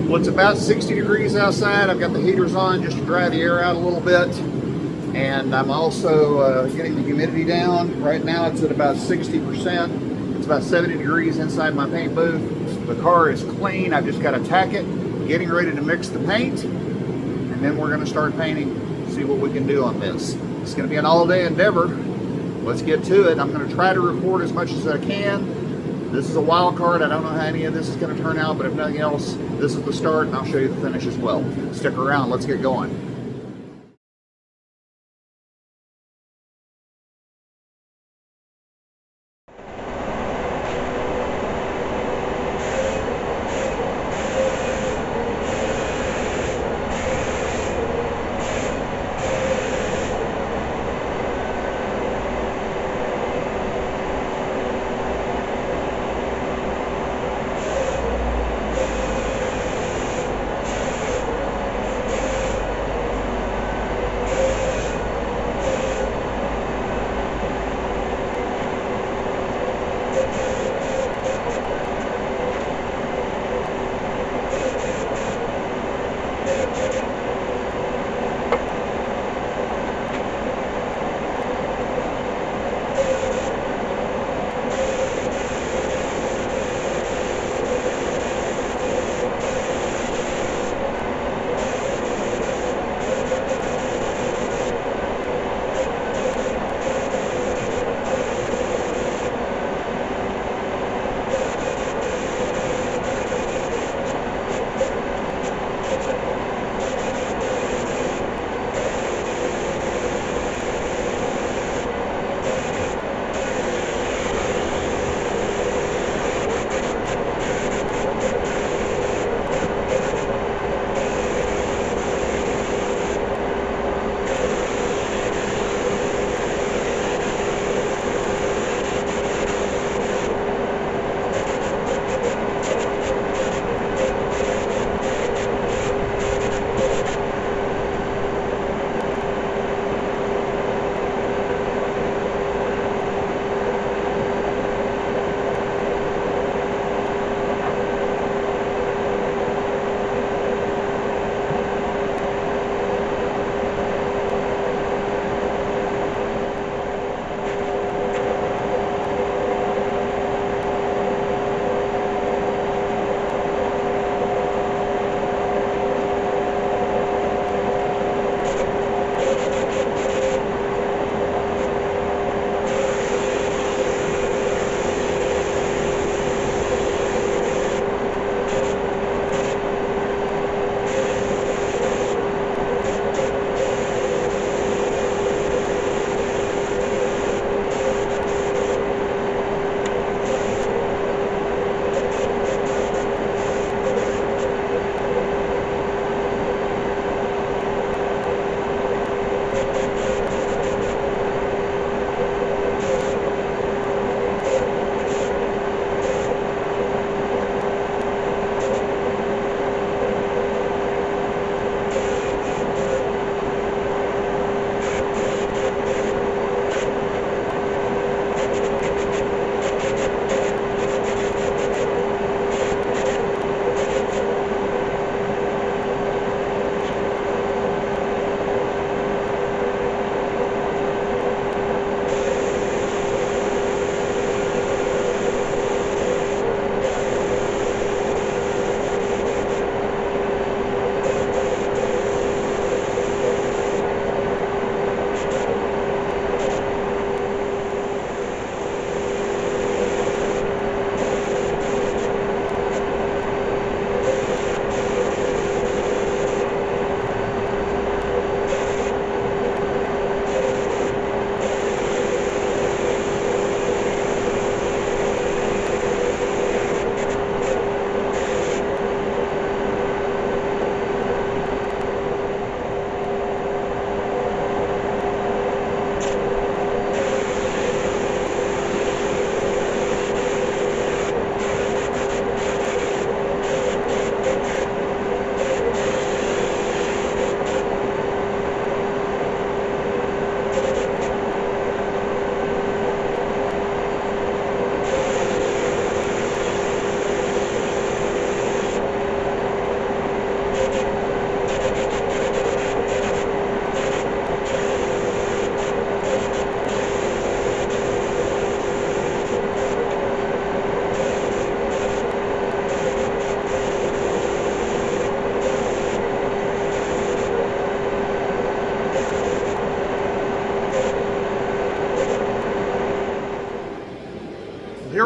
Well, it's about 60 degrees outside. I've got the heaters on just to dry the air out a little bit. And I'm also getting the humidity down. Right now it's at about 60%. It's about 70 degrees inside my paint booth. The car is clean. I've just got to tack it, getting ready to mix the paint, and then we're going to start painting, see what we can do on this. It's going to be an all-day endeavor. Let's get to it. I'm going to try to record as much as I can. This is a wild card. I don't know how any of this is going to turn out, but if nothing else, this is the start, and I'll show you the finish as well. Stick around. Let's get going.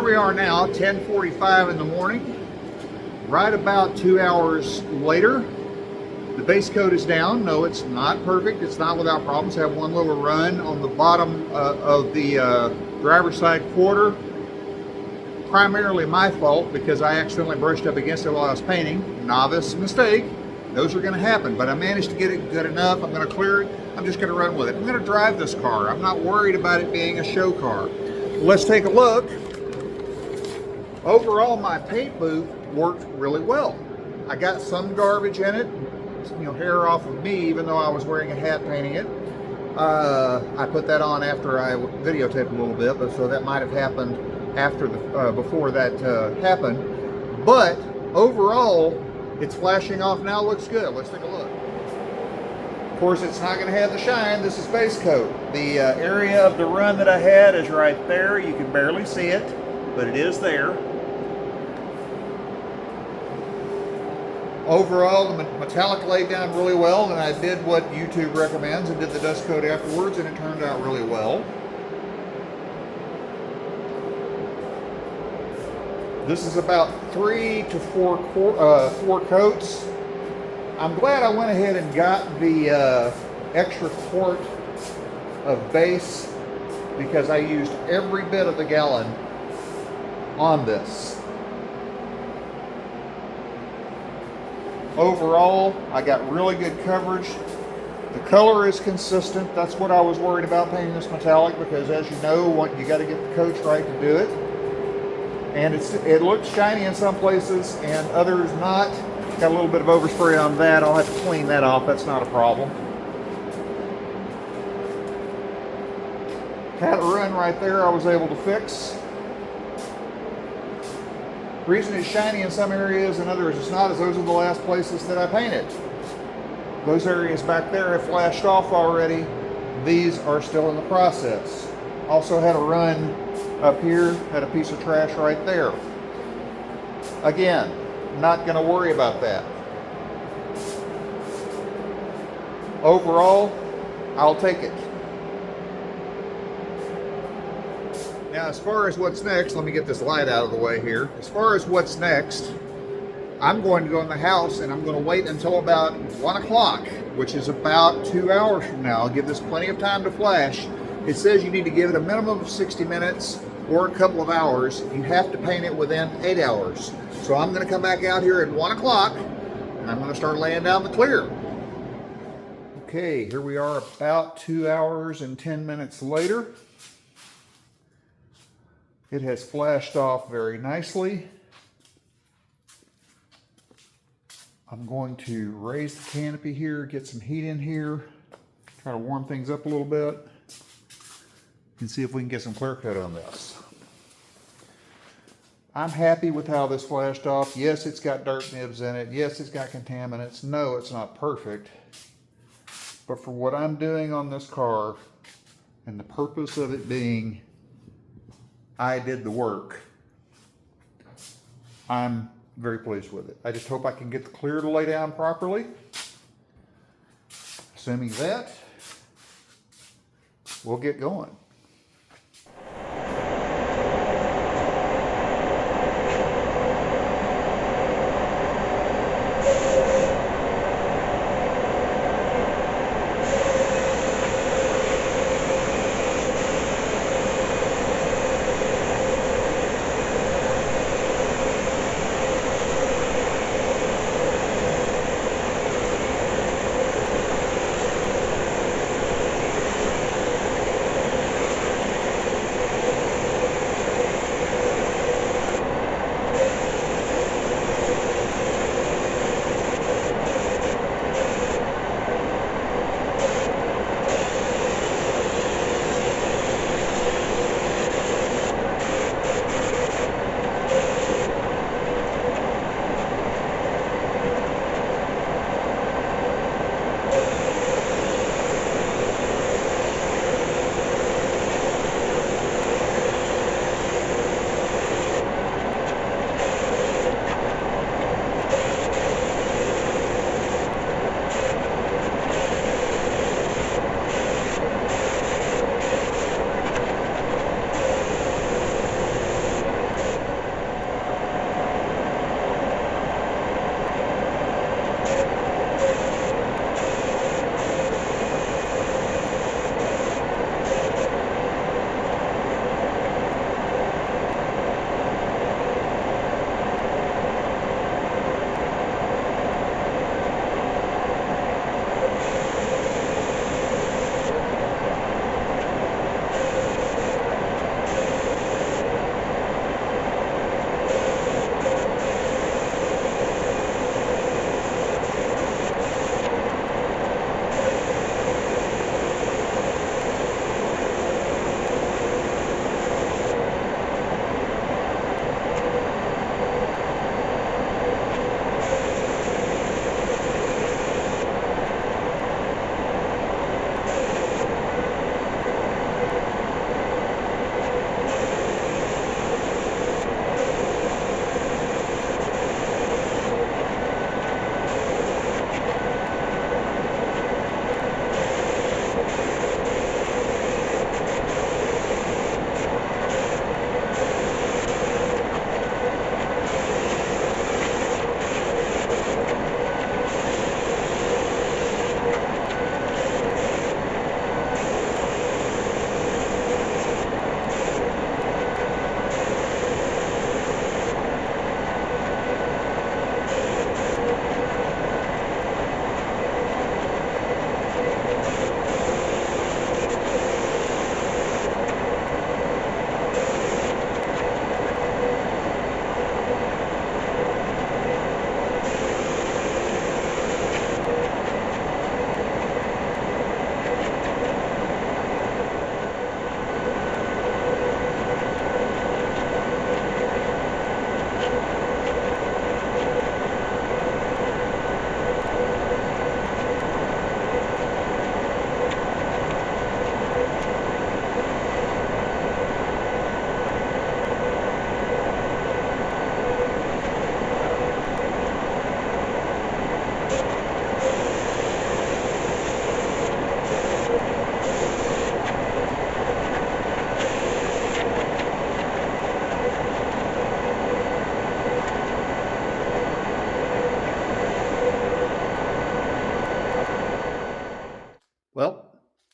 we are now, 10:45 in the morning. Right about 2 hours later, the base coat is down. No, it's not perfect. It's not without problems. I have one little run on the bottom of the driver's side quarter. Primarily my fault because I accidentally brushed up against it while I was painting. Novice mistake. Those are going to happen, but I managed to get it good enough. I'm going to clear it. I'm just going to run with it. I'm going to drive this car. I'm not worried about it being a show car. Let's take a look. Overall, my paint booth worked really well. I got some garbage in it, hair off of me, even though I was wearing a hat painting it. I put that on after I videotaped a little bit, but so that might have happened after before that happened. But overall, it's flashing off now. Looks good. Let's take a look. Of course, it's not going to have the shine. This is base coat. The area of the run that I had is right there. You can barely see it, but it is there. Overall, the metallic laid down really well, and I did what YouTube recommends and did the dust coat afterwards, and it turned out really well. This is about 3 to 4 coats. I'm glad I went ahead and got the extra quart of base because I used every bit of the gallon on this. Overall, I got really good coverage. The color is consistent. That's what I was worried about painting this metallic because, as you know, you got to get the coats right to do it. And it looks shiny in some places and others not. Got a little bit of overspray on that. I'll have to clean that off. That's not a problem. Had a run right there I was able to fix. Reason it's shiny in some areas and others it's not is those are the last places that I painted. Those areas back there have flashed off already. These are still in the process. Also had a run up here, had a piece of trash right there. Again, not going to worry about that. Overall, I'll take it. Now, as far as what's next, let me get this light out of the way here. As far as what's next, I'm going to go in the house and I'm going to wait until about 1 o'clock, which is about 2 hours from now. I'll give this plenty of time to flash. It says you need to give it a minimum of 60 minutes or a couple of hours. You have to paint it within 8 hours. So I'm going to come back out here at 1 o'clock and I'm going to start laying down the clear. Okay, here we are about 2 hours and 10 minutes later. It has flashed off very nicely. I'm going to raise the canopy here, get some heat in here, try to warm things up a little bit, and see if we can get some clear coat on this. I'm happy with how this flashed off. Yes, it's got dirt nibs in it. Yes, it's got contaminants. No, it's not perfect. But for what I'm doing on this car, and the purpose of it being I did the work, I'm very pleased with it. I just hope I can get the clear to lay down properly. Assuming that, we'll get going.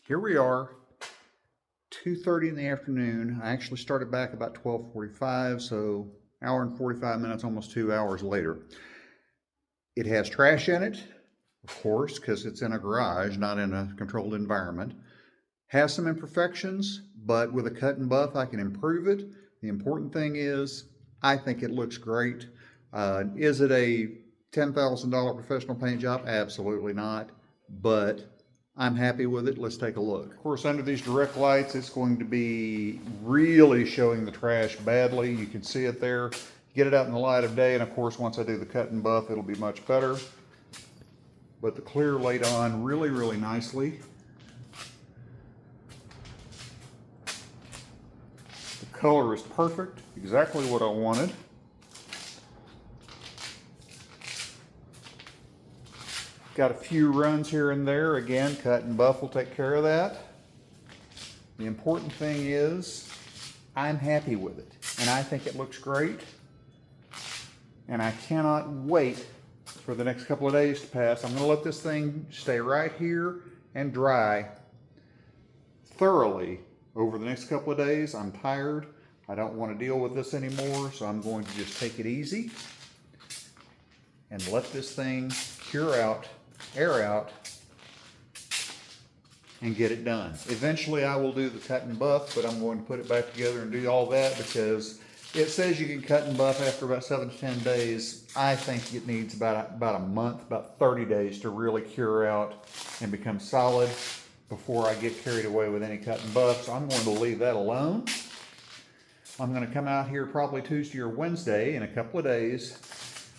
Here we are, 2:30 in the afternoon. I actually started back about 12:45, so hour and 45 minutes, almost 2 hours later. It has trash in it, of course, because it's in a garage, not in a controlled environment. Has some imperfections, but with a cut and buff, I can improve it. The important thing is, I think it looks great. Is it a $10,000 professional paint job? Absolutely not, but I'm happy with it. Let's take a look. Of course, under these direct lights, it's going to be really showing the trash badly. You can see it there. Get it out in the light of day, and of course, once I do the cut and buff, it'll be much better. But the clear laid on really, really nicely. The color is perfect, exactly what I wanted. Got a few runs here and there. Again, cut and buff will take care of that. The important thing is, I'm happy with it, and I think it looks great. And I cannot wait for the next couple of days to pass. I'm going to let this thing stay right here and dry thoroughly over the next couple of days. I'm tired. I don't want to deal with this anymore, so I'm going to just take it easy and let this thing cure out, air out, and get it done. Eventually I will do the cut and buff, but I'm going to put it back together and do all that because it says you can cut and buff after about 7 to 10 days. I think it needs about a month, about 30 days to really cure out and become solid before I get carried away with any cut and buff. So I'm going to leave that alone. I'm going to come out here probably Tuesday or Wednesday in a couple of days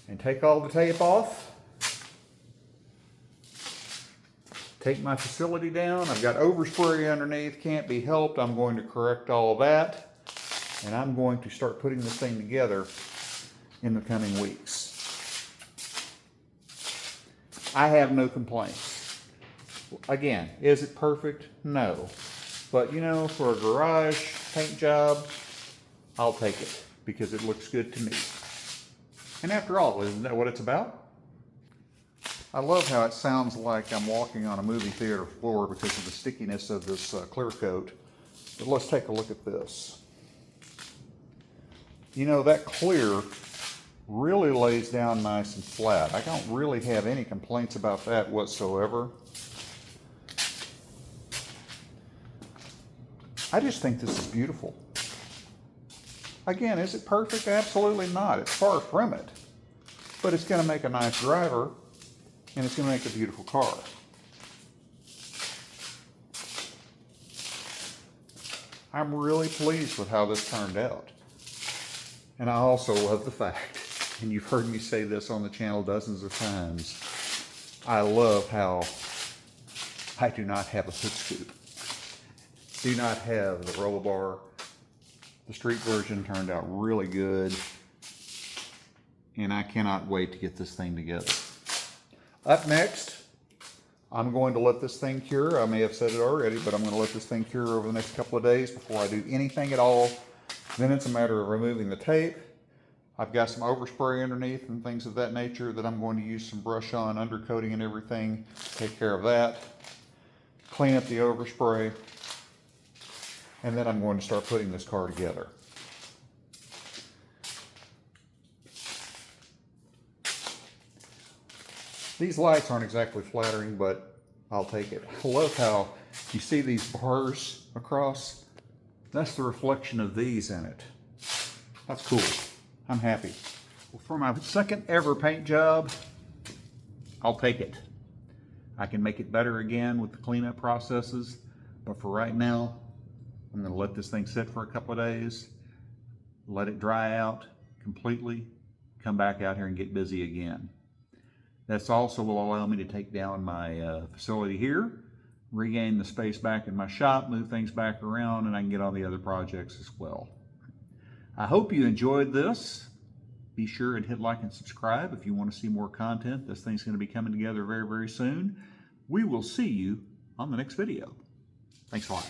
and take all the tape off. Take my facility down. I've got overspray underneath, can't be helped. I'm going to correct all of that. And I'm going to start putting this thing together in the coming weeks. I have no complaints. Again, is it perfect? No. But you know, for a garage paint job, I'll take it because it looks good to me. And after all, isn't that what it's about? I love how it sounds like I'm walking on a movie theater floor because of the stickiness of this clear coat. But let's take a look at this. You know, that clear really lays down nice and flat. I don't really have any complaints about that whatsoever. I just think this is beautiful. Again, is it perfect? Absolutely not. It's far from it. But it's going to make a nice driver, and it's going to make a beautiful car. I'm really pleased with how this turned out. And I also love the fact, and you've heard me say this on the channel dozens of times, I love how I do not have a hood scoop. Do not have the roll bar. The street version turned out really good. And I cannot wait to get this thing together. Up next, I'm going to let this thing cure. I may have said it already, but I'm going to let this thing cure over the next couple of days before I do anything at all. Then it's a matter of removing the tape. I've got some overspray underneath and things of that nature that I'm going to use some brush on, undercoating and everything. Take care of that. Clean up the overspray. And then I'm going to start putting this car together. These lights aren't exactly flattering, but I'll take it. I love how you see these bars across. That's the reflection of these in it. That's cool. I'm happy. Well, for my second ever paint job, I'll take it. I can make it better again with the cleanup processes, but for right now, I'm going to let this thing sit for a couple of days, let it dry out completely, come back out here and get busy again. This also will allow me to take down my facility here, regain the space back in my shop, move things back around, and I can get on the other projects as well. I hope you enjoyed this. Be sure and hit like and subscribe if you want to see more content. This thing's going to be coming together very, very soon. We will see you on the next video. Thanks a lot.